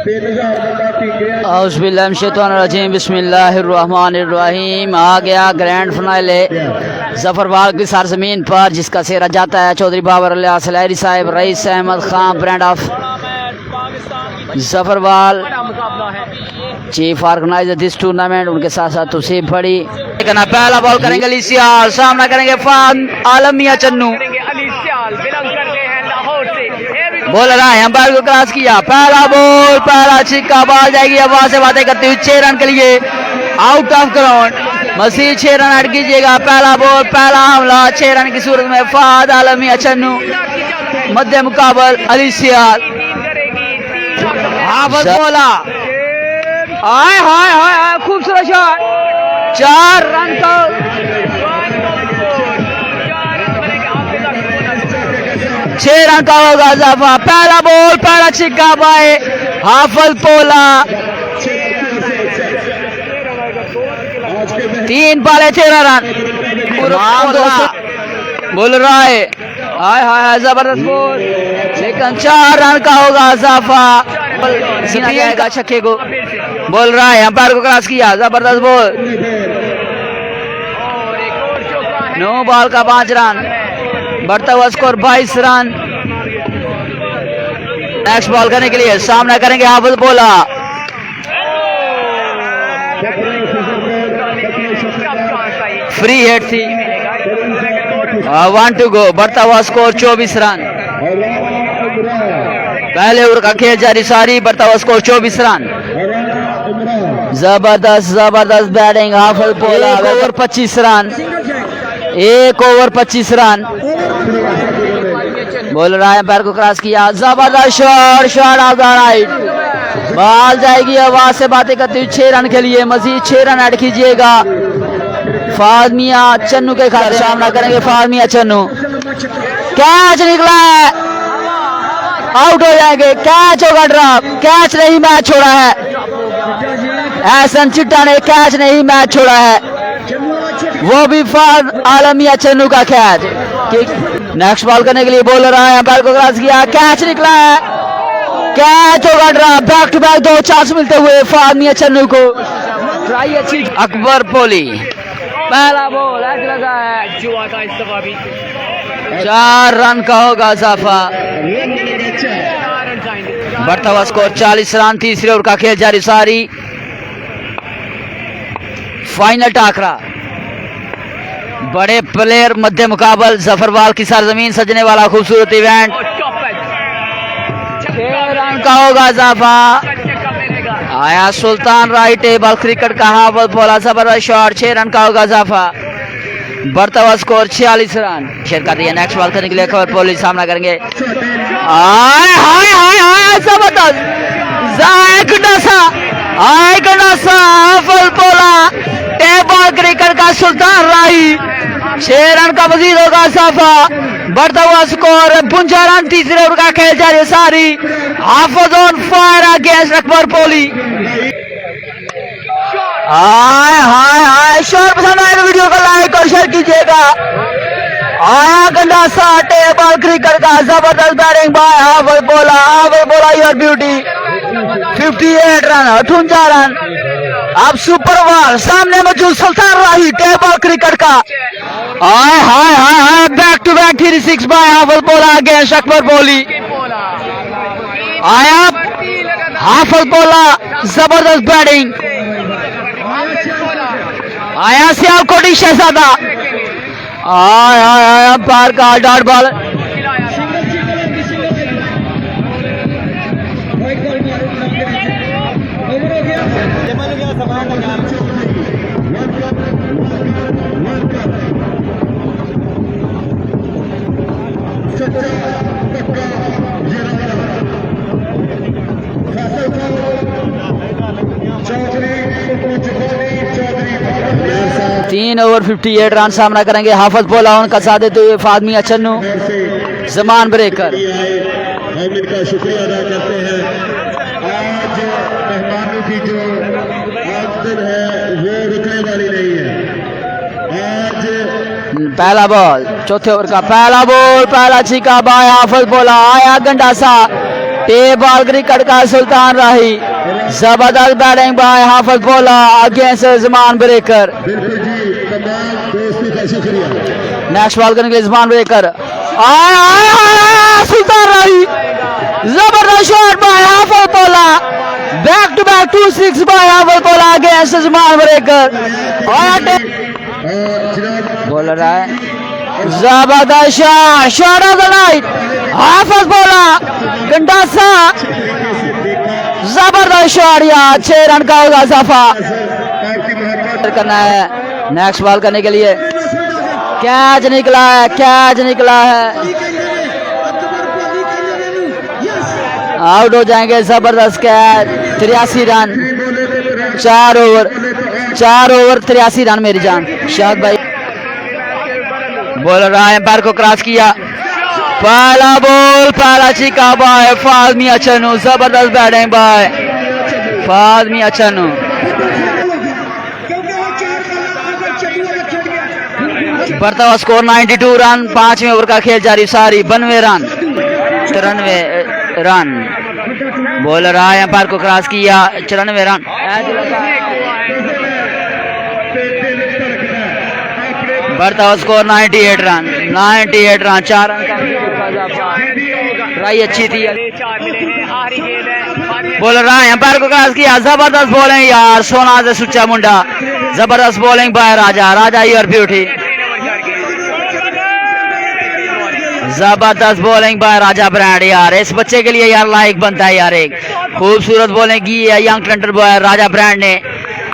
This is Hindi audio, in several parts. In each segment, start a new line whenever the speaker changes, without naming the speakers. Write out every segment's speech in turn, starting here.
औज़ुबिल्लाहिमिनश्शैतानिर्रजीम बिस्मिल्लाहिर्रहमानिर्रहीम। आ गया ग्रैंड फिनाले जफरवाल की सरजमीन पर, जिसका सेहरा जाता है चौधरी बाबर अली सलहरी साहब, Rais Ahmed Khan, brand of Zafarwal, chief organiser this tournament. उनके साथ साथ तौसीफ बड़ी। पहला बॉल करेंगे अली सियाल, सामना करेंगे फान आलमिया चन्नू। बोल रहा है अंपायर को क्रॉस किया, पहला बॉल, पहला छिक्का, बॉल जाएगी अब वहां से बातें करते हुए 6 रन के लिए out of ground. Majeed 6 run add कीजिएगा। पहला बॉल, पहला हमला 6 रन की सूरत में फाद आलमिया चन्नू, मध्य मुकाबल अली सियाल। हाफिज बोला, हाय हाय हाय, खूबसूरत शॉट, 4 रन का 6 रन का होगा इजाफा। पहला बॉल, पहला छिक्का बाय हाफिज पोला, 3 पाले 13 रन। बोल रहा है, हाय हाय हाय, जबरदस्त बॉल, लेकिन 4 रन का होगा इजाफा। सीना जाएगा छक्के को। बोल रहा है अंपायर को क्रॉस किया, जबरदस्त बॉल, 9 बॉल का 5 रन, बढ़ता हुआ स्कोर 22 रन। नेक्स्ट बॉल करने के लिए सामना करेंगे हाफिज बोला, फ्री हिट थी, 1 टू गो, बढ़ता हुआ स्कोर 24 रन। पहले ओवर का खेल जारी सारी, बढ़ता हुआ स्कोर 24 रन। जबरदस्त जबरदस्त बैटिंग हाफिज बोला, 1 ओवर 25 रन, 1 ओवर 25 रन। बोल रहा है पैर को क्रॉस किया, जबरदस्त shot, shot of the right, ball जाएगी आवाज से बातें करते हुए 6 रन के लिए। मजीद 6 रन ऐड कीजिएगा। फादमिया चन्नू के खाते सामना करेंगे फादमिया चन्नू। कैच निकला है, आउट हो जाएंगे, कैच होगा ड्रॉप, कैच नहीं मैच छोड़ा है। एहसन चिट्टा ने कैच नहीं मैच छोड़ा है, वो भी फाद आलमिया चन्नू का कैच। नेक्स्ट बॉल करने के लिए बोल रहा है अंपायर को क्रॉस किया, कैच निकला है, कैच होगा drop. Back to back 2 chance मिलते हुए फादमिया चन्नू को। ट्राई अच्छी। अकबर पोली, पहला बॉल ऐसे लगा है, 4 रन का होगा इजाफा। बढ़ता हुआ स्कोर 40 रन। तीसरे ओवर का खेल जारी सारी, फाइनल टाकरा। बड़े प्लेयर मध्य मुकाबल जफरवाल की सरजमीन सजने वाला खूबसूरत इवेंट। 6 रन का होगा इजाफा। आया सुल्तान राइट टेबल क्रिकेट का हाफिज बोला, जबरदस्त शॉट, 6 रन का होगा इजाफा। बढ़ता हुआ स्कोर 46 रन। शेयर कर दिया। नेक्स्ट बॉल करने के लिए खबर पुलिस सामना करेंगे। हाय हाय हाय हाय, जबरदस्त हाफिज बोला, टेबल क्रिकेट का सुल्तान राही, 6 रन का मजीद होगा इजाफा। बढ़ता हुआ स्कोर 52 रन। तीसरे ओवर का खेल जारी सारी, Hafiz on fire against Akbar Poli. हाय हाय हाय, शॉट पसंद आए तो वीडियो को लाइक और शेयर कीजिएगा। आया गंडासा टेबल क्रिकेट का जबरदस्त बैटिंग बाय हाफिज बोला, हाफिज बोला योर ब्यूटी, 58 रन, 58 रन। अब सुपर ओवर सामने मौजूद सुल्तान राही टेबल क्रिकेट का। हाय हाय हाय हाय, बैक टू बैक 36 बाय हाफिज बोला अगेंस्ट अकबर पोली। आया हाफिज बोला, जबरदस्त बैटिंग। आया सियालकोटी शहजादा, आय आय आय, पार का डॉट बॉल। तीन ओवर 58 रन सामना करेंगे हाफिज बोला, उनका साथ देते हुए फादमिया चन्नू, जमान ब्रेकर।
हम इनका शुक्रिया अदा करते हैं। आज मेहमानों की जो आमदन है वो रुकने वाली नहीं है। आज
पहला बॉल, चौथे ओवर का पहला बॉल, पहला छिक्का बाय हाफिज बोला। आया गंडासा टे बॉल क्रिकेट का सुल्तान राही, जबरदस्त बैटिंग बाय हाफिज बोला अगेंस्ट जमान ब्रेकर।
बिल्कुल जी, तमाम दोस्तों का शुक्रिया।
नेक्स्ट बॉल करने के लिए जमान ब्रेकर आया सुल्तान राही, जबरदस्त शॉट बाय हाफिज बोला, बैक टू बैक 2-6 बाय हाफिज बोला अगेंस्ट जमान ब्रेकर। बोल रहा है जबरदस्त शॉट ऑफ द नाइट, हाफिज बोला गंडासा, जबरदस्त शॉट यार, 6 रन का होगा इजाफा करना है। नेक्स्ट बॉल करने के लिए कैच निकला है, कैच निकला है, आउट हो जाएंगे। जबरदस्त कैच, 83 रन, 4 ओवर 83 रन मेरी जान। शाद भाई बोल रहा है, एम्पायर को क्रॉस किया, पहला बॉल, पहला छिका बाय फाज मियां चन्नू, जबरदस्त बैटिंग बाय फाज मियां चन्नू। बढ़ता हुआ स्कोर 92 रन, 5वें ओवर का खेल जारी, सारी 92 रन, 93 रन। बोल रहा है, एम्पायर को क्रॉस किया, 94 रन। बढ़ता हुआ स्कोर 98 रन, 98 रन, 4 रन का ट्राई अच्छी थी। बोल रहा है, एम्पायर को क्रॉस किया, जबरदस्त बॉलिंग यार, सोना से सुच्चा मुंडा, जबरदस्त bowling bye Raja, Raja your beauty, जबरदस्त बॉलिंग बाय राजा ब्रांड यार। इस बच्चे के लिए यार लाइक बनता है यार, एक खूबसूरत बॉलिंग की है यंग टैलेंटेड बॉय राजा ब्रांड ने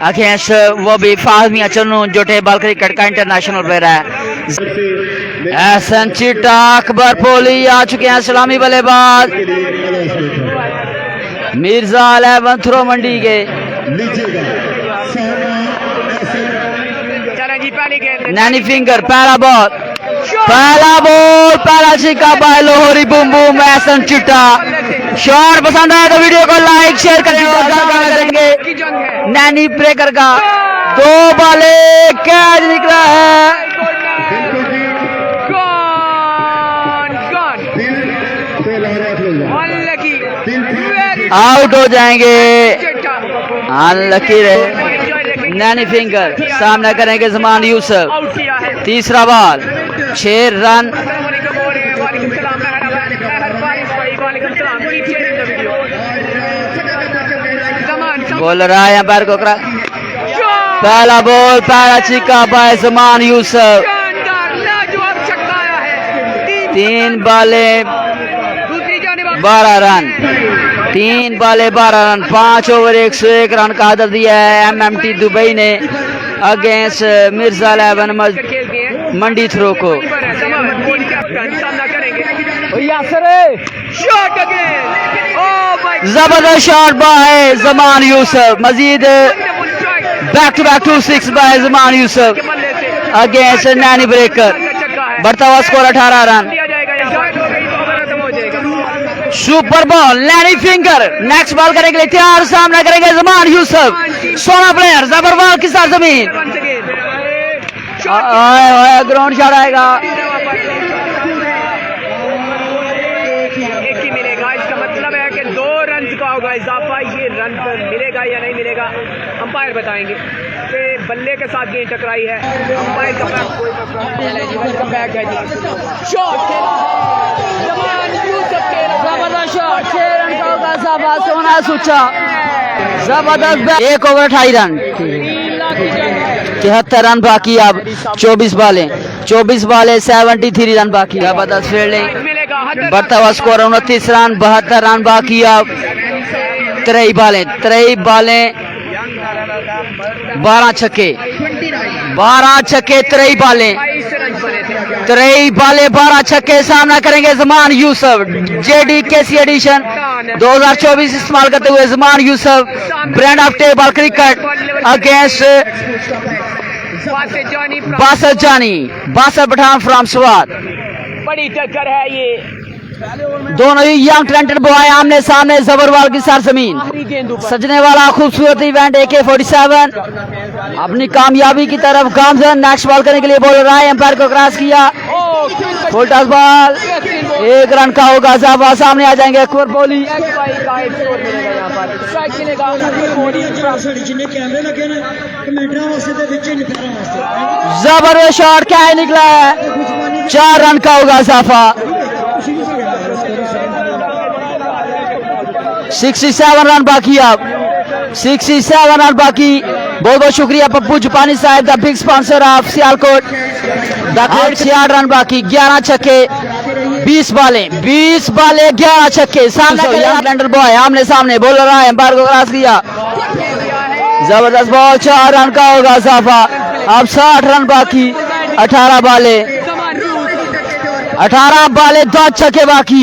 अगेंस्ट वो भी फाज मियां चन्नू जो टेबल क्रिकेट का इंटरनेशनल प्लेयर है। एहसन चिट्टा अकबर पोली आ चुके हैं सलामी बल्लेबाज, मिर्जा 11 थ्रो मंडी के। नैनी फिंगर, पहला बॉल, पहला छिक्का by Lahori boom boom, Ehsan Chitta. Shot पसंद आया तो वीडियो को लाइक शेयर करेंगे। नैनी ब्रेकर का 2 बॉले कैच निकला है, आउट हो जाएंगे, अनलकी रहे। नैनी फिंगर सामना करेंगे जमान यूसुफ, तीसरा बॉल, 6 रन। बोल रहा है एम्पायर को पहला बॉल, पहला छिक्का बाय जमान यूसुफ, 3 बॉले 12 रन, 3 बॉले 12 रन, 5 ओवर 101 रन का आदर दिया है एमएमटी दुबई ने अगेंस्ट मिर्जा 11 मंडी थ्रो को। जबरदस्त shot by Zaman Yusuf, Majeed back to back 2-6 by Zaman Yusuf against Naini breaker. बढ़ता हुआ score 18 run. Super ball, Naini finger next ball करने के लिए तैयार, सामना करेंगे जमान यूसुफ, सोना प्लेयर, जबरदस्त की साथ जमीन, ग्राउंड शॉट आएगा।
एक ही मिलेगा, इसका मतलब है कि 2 रन का होगा इजाफा। ये रन मिलेगा या नहीं मिलेगा अंपायर बताएंगे कि बल्ले के साथ गेंद टकराई है, अंपायर का बैक, कोई बैक है जी। शॉट खेला जमान यूसुफ के,
जबरदस्त शॉट, 6 रन का होगा इजाफा, सोना सुच्चा, जबरदस्त। 1 ओवर 28 रन, 73 रन बाकी, अब 24 बालें 73 रन बाकी। जबरदस्त फील्डिंग, बढ़ता हुआ स्कोर 29 रन, 72 रन बाकी, अब 3 बालें 12 छक्के 3 बालें 12 छक्के। सामना करेंगे Zaman Yusuf, JD KC edition 2024 इस्तेमाल करते हुए Zaman Yusuf, brand of table cricket against Basar Pathan from Swat.
बड़ी टक्कर है ये,
दोनों ही यंग टैलेंटेड बॉय आमने सामने, जबरवाल की सरजमीन, सजने वाला खूबसूरत इवेंट AK-47 अपनी कामयाबी की तरफ गामजन। नेक्स्ट बॉल करने के लिए बोल रहा है, एम्पायर को क्रॉस किया, फुल टॉस बॉल, 1 रन का होगा जाफा, सामने आ जाएंगे अकबर बोली। जबरदस्त शॉट, क्या है निकला है, 4 रन का होगा जाफा। 67 रन बाकी, अब 67 रन बाकी। बहुत बहुत शुक्रिया पप्पू जुपानी साहब, the big sponsor of Sialkot. 68 run बाकी, 11 छक्के, 20 बालें 11 छक्के। सामने बॉय आमने सामने बोल रहा है, एम्पायर को क्रॉस किया, जबरदस्त बॉल, 4 रन का होगा जाफा। अब 60 रन बाकी, 18 बाले 10 छक्के बाकी,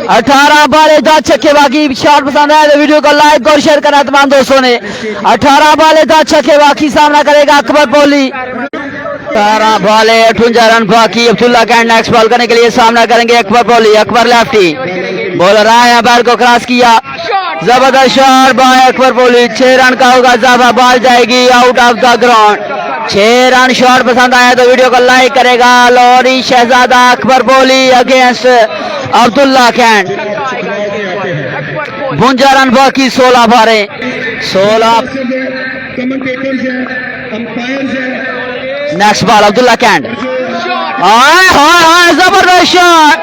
18 बाले 10 छक्के बाकी। शॉट पसंद आया तो वीडियो को लाइक और शेयर करना तमाम दोस्तों ने। 18 बाले 10 छक्के बाकी, सामना करेगा अकबर कोहली। 18 बाले 58 रन बाकी। अब्दुल्ला कैंट नेक्स्ट बॉल करने के लिए सामना करेंगे अकबर कोहली। अकबर लेफ्टी बोल रहा है, अंपायर को क्रॉस किया, जबरदस्त shot by Akbar Kohli. 6 run का होगा जाफा, बॉल जाएगी out of the ground. 6 run. Shot पसंद आया तो वीडियो को लाइक करेगा। लॉरी शहजादा अकबर कोहली अगेंस्ट अब्दुल्ला कैंट। 52 रन बाकी, 16 बारे 16। नेक्स्ट बॉल अब्दुल्ला कैंट, जबरदस्त shot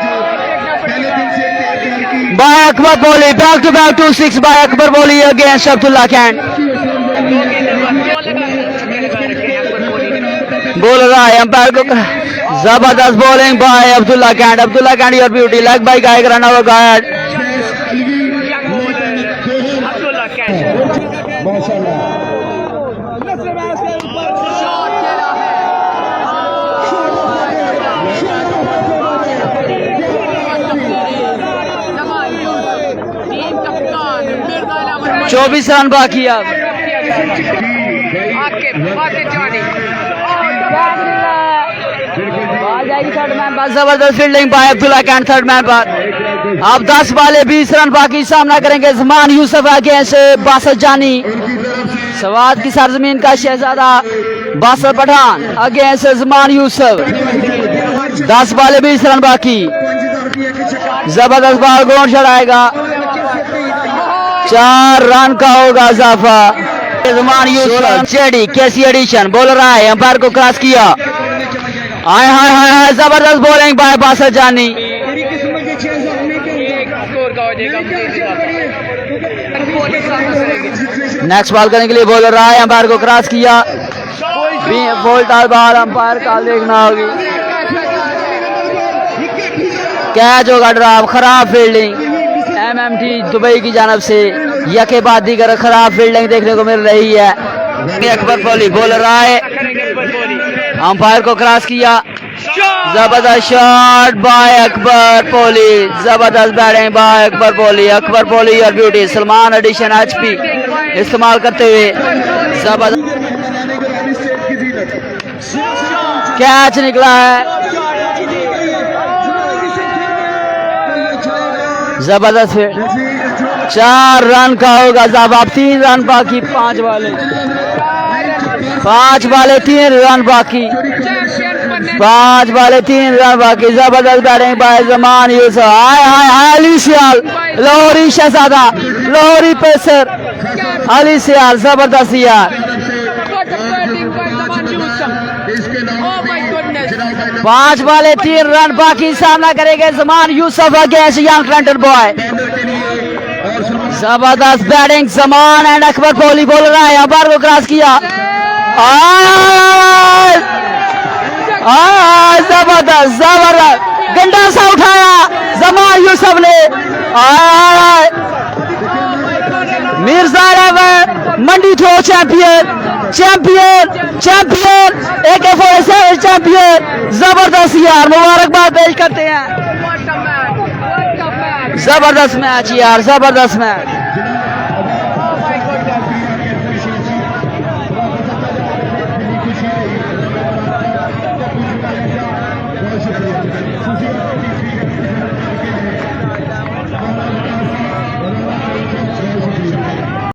by Akbar Kohli. Back to back 2-6 by Akbar Kohli against Abdullah Kant. बोल रहा है अंपायर को, जबरदस्त bowling by Abdullah cantt. Abdullah Kant your beauty, leg bye गायक रन ओवर गायड। चौबीस रन बाकी, अब जबरदस्त fielding by Abdullah Kant, third man पर। अब 10 बाले 20 रन बाकी, सामना करेंगे जमान यूसुफ अगेंस्ट बासत जानी। सवाद की सरजमीन का शहजादा बासत पठान अगेंस्ट जमान यूसुफ। 10 बाले 20 रन बाकी, जबरदस्त बॉल ग्राउंड चढ़ाएगा, 4 रन का होगा जाफा। जमान यूसुफ जेडी कैसी एडिशन बोल रहा है, अंपायर को क्रॉस किया, हाय हाय हाय, जबरदस्त बॉलिंग बाय बासत जानी। नेक्स्ट बॉल करने के लिए बोल रहा है, अंपायर को क्रॉस किया, बोल्ट बाल, अंपायर का देखना होगी, कैच होगा ड्रॉप। खराब फील्डिंग एमएमटी दुबई की जानब से यके बाद दीगर खराब फील्डिंग देखने को मिल रही है। अकबर कोहली बोल रहा है, अंपायर को क्रॉस किया, जबरदस्त शॉट बाय अकबर कोहली, जबरदस्त बैटिंग बाय अकबर कोहली। अकबर कोहली और ब्यूटी सलमान एडिशन एचपी इस्तेमाल करते हुए जबरदस्त कैच निकला है, जबरदस्त। 4 रन का होगा जवाब, 3 रन बाकी, 5 बाले 3 रन बाकी, 5 बाले 3 रन बाकी। जबरदस्त बैटिंग बाय जमान यूसुफ, हाय हाय हाय, अली सियाल, लाहौरी शहजादा, लाहौरी पेसर अली सियाल, जबरदस्त यार। 5 बाले 3 रन बाकी, सामना करेंगे Zaman Yusuf against young Trenton boy. जबरदस्त बैटिंग जमान एंड अकबर कोहली बोल रहा है, अंपायर को क्रॉस किया, जबरदस्त गंडा सा उठाया जमान यूसुफ ने। मिर्जा मंडी थ्रो चैंपियन, AK-47 चैंपियन, जबरदस्त यार, मुबारकबाद पेश करते हैं। जबरदस्त मैच यार, जबरदस्त मैच।